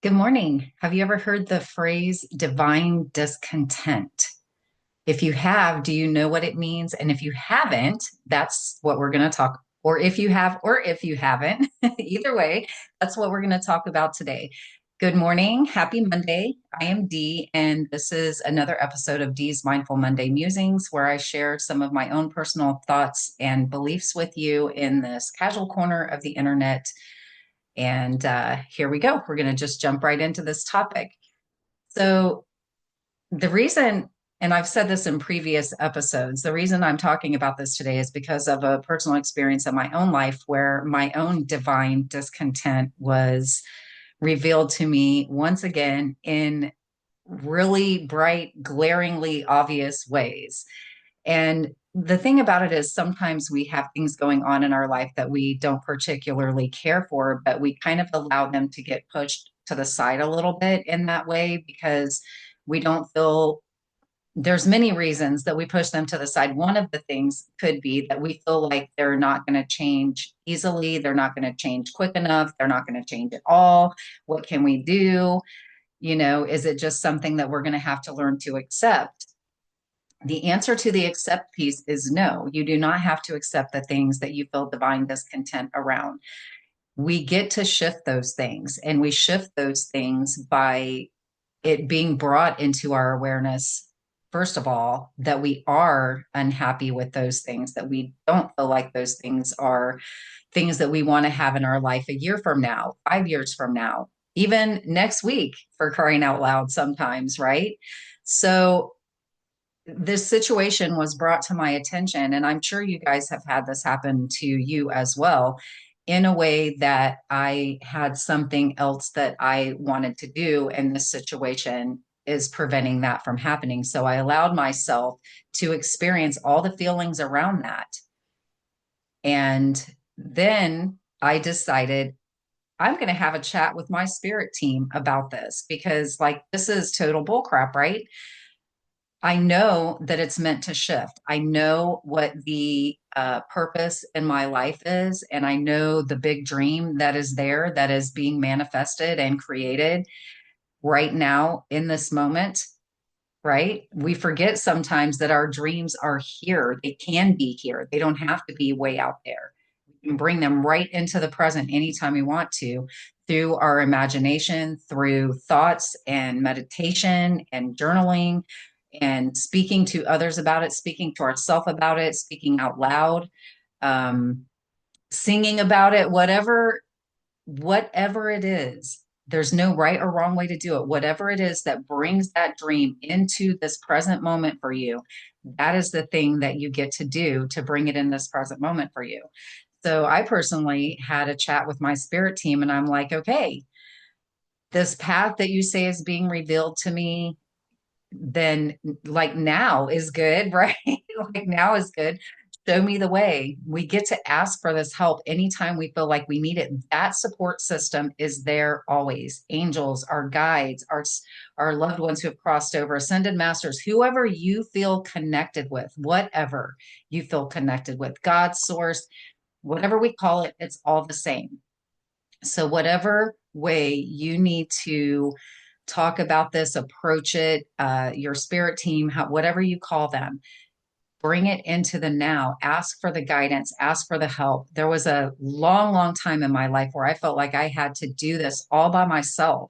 Good morning. Have you ever heard the phrase divine discontent? If you have, do you know what it means? And if you haven't, that's what we're going to talk. Or if you have, or if you haven't, either way, that's what we're going to talk about today. Good morning. Happy Monday. I am Dee, and this is another episode of Dee's Mindful Monday Musings, where I share some of my own personal thoughts and beliefs with you in this casual corner of the internet. And here we go. We're going to just jump right into this topic. So, the reason, and I've said this in previous episodes, the reason I'm talking about this today is because of a personal experience in my own life where my own divine discontent was revealed to me once again in really bright, glaringly obvious ways. And the thing about it is sometimes we have things going on in our life that we don't particularly care for, but we kind of allow them to get pushed to the side a little bit in that way because we don't feel there's many reasons that we push them to the side. One of the things could be that we feel like they're not going to change easily. They're not going to change quick enough. They're not going to change at all. What can we do? Is it just something that we're going to have to learn to accept? The answer to the accept piece is no. You do not have to accept the things that you feel divine discontent around. We get to shift those things, and we shift those things by it being brought into our awareness. First of all, that we are unhappy with those things, that we don't feel like those things are things that we want to have in our life a year from now, 5 years from now, even next week, for crying out loud sometimes, right? So this situation was brought to my attention, and I'm sure you guys have had this happen to you as well, in a way that I had something else that I wanted to do, and this situation is preventing that from happening. So I allowed myself to experience all the feelings around that. And then I decided I'm going to have a chat with my spirit team about this because, like, this is total bullcrap, right? I know that it's meant to shift. I know what the purpose in my life is, and I know the big dream that is there that is being manifested and created right now in this moment, right? We forget sometimes that our dreams are here. They can be here, they don't have to be way out there. We can bring them right into the present anytime we want to through our imagination, through thoughts and meditation and journaling and speaking to others about it, speaking to ourselves about it, speaking out loud, um, singing about it, whatever it is. There's no right or wrong way to do it. Whatever it is that brings that dream into this present moment for you, that is the thing that you get to do to bring it in this present moment for you. So I personally had a chat with my spirit team, and I'm like, okay, this path that you say is being revealed to me, then like now is good, right? Like now is good. Show me the way. We get to ask for this help anytime we feel like we need it. That support system is there always. Angels, our guides, our loved ones who have crossed over, ascended masters, whoever you feel connected with, whatever you feel connected with, God, source, whatever we call it, it's all the same. So whatever way you need to talk about this, approach it, your spirit team, whatever you call them, bring it into the now, ask for the guidance, ask for the help. There was a long, long time in my life where I felt like I had to do this all by myself,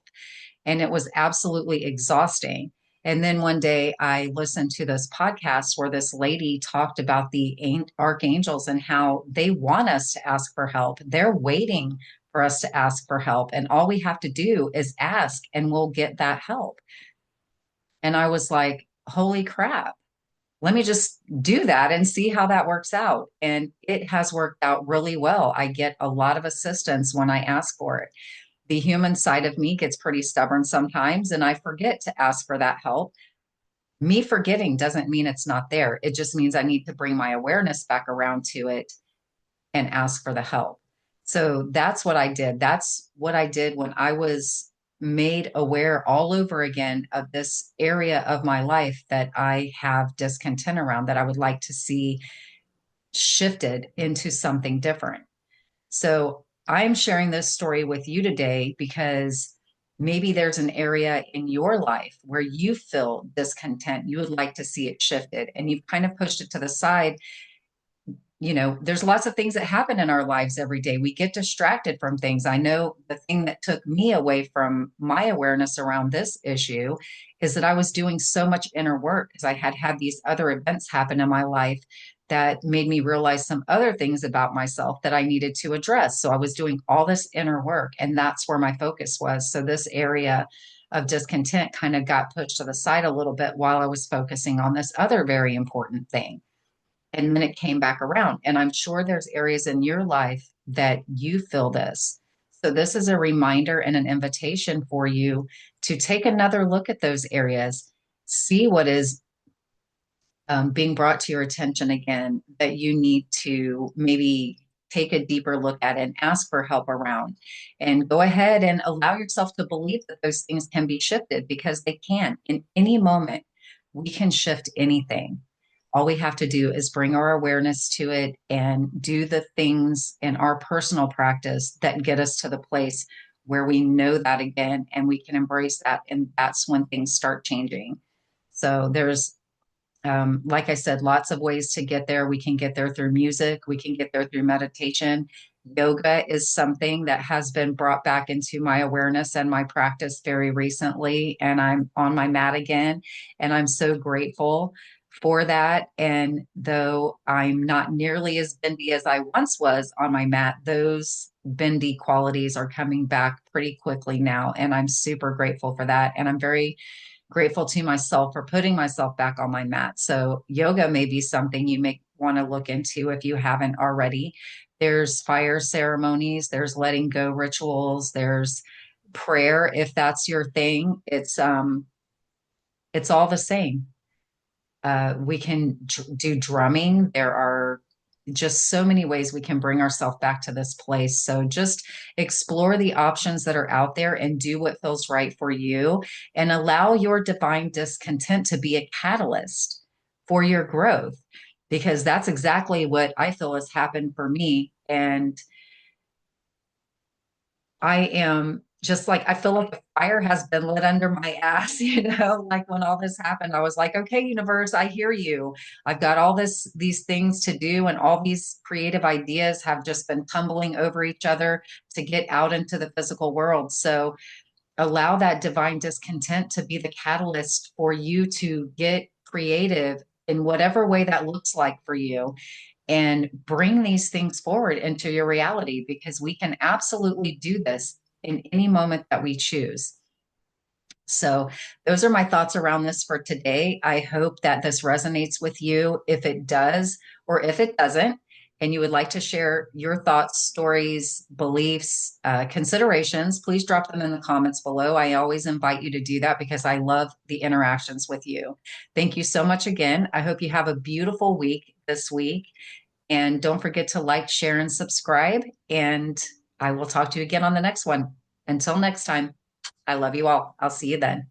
and it was absolutely exhausting. And then one day I listened to this podcast where this lady talked about the archangels and how they want us to ask for help. They're waiting for us to ask for help. And all we have to do is ask and we'll get that help. And I was like, holy crap, let me just do that and see how that works out. And it has worked out really well. I get a lot of assistance when I ask for it. The human side of me gets pretty stubborn sometimes, and I forget to ask for that help. Me forgetting doesn't mean it's not there. It just means I need to bring my awareness back around to it and ask for the help. So that's what I did. That's what I did when I was made aware all over again of this area of my life that I have discontent around, that I would like to see shifted into something different. So I'm sharing this story with you today because Maybe there's an area in your life where you feel discontent. You would like to see it shifted, and you've kind of pushed it to the side. There's lots of things that happen in our lives every day. We get distracted from things. I know the thing that took me away from my awareness around this issue is that I was doing so much inner work because I had had these other events happen in my life that made me realize some other things about myself that I needed to address. So I was doing all this inner work, and that's where my focus was. So this area of discontent kind of got pushed to the side a little bit while I was focusing on this other very important thing. And then it came back around. And I'm sure there's areas in your life that you feel this. So this is a reminder and an invitation for you to take another look at those areas, see what is being brought to your attention again that you need to maybe take a deeper look at and ask for help around. And go ahead and allow yourself to believe that those things can be shifted, because they can. In any moment, we can shift anything. All we have to do is bring our awareness to it and do the things in our personal practice that get us to the place where we know that again and we can embrace that. And that's when things start changing. So there's like I said, lots of ways to get there. We can get there through music. We can get there through meditation. Yoga is something that has been brought back into my awareness and my practice very recently. And I'm on my mat again. And I'm so grateful for that. And though I'm not nearly as bendy as I once was on my mat, those bendy qualities are coming back pretty quickly now. And I'm super grateful for that. And I'm very grateful to myself for putting myself back on my mat. So yoga may be something you may want to look into if you haven't already. There's fire ceremonies, there's letting go rituals, there's prayer if that's your thing. It's all the same. We can do drumming. There are just so many ways we can bring ourselves back to this place. So just explore the options that are out there and do what feels right for you, and allow your divine discontent to be a catalyst for your growth, because that's exactly what I feel has happened for me. And I am just like, I feel like the fire has been lit under my ass, like when all this happened, I was like, okay, universe, I hear you. I've got these things to do, and all these creative ideas have just been tumbling over each other to get out into the physical world. So allow that divine discontent to be the catalyst for you to get creative in whatever way that looks like for you, and bring these things forward into your reality, because we can absolutely do this in any moment that we choose. So, those are my thoughts around this for today. I hope that this resonates with you. If it does, or if it doesn't, and you would like to share your thoughts, stories, beliefs, considerations, please drop them in the comments below. I always invite you to do that because I love the interactions with you. Thank you so much again. I hope you have a beautiful week this week. And don't forget to like, share, and subscribe. And I will talk to you again on the next one. Until next time, I love you all. I'll see you then.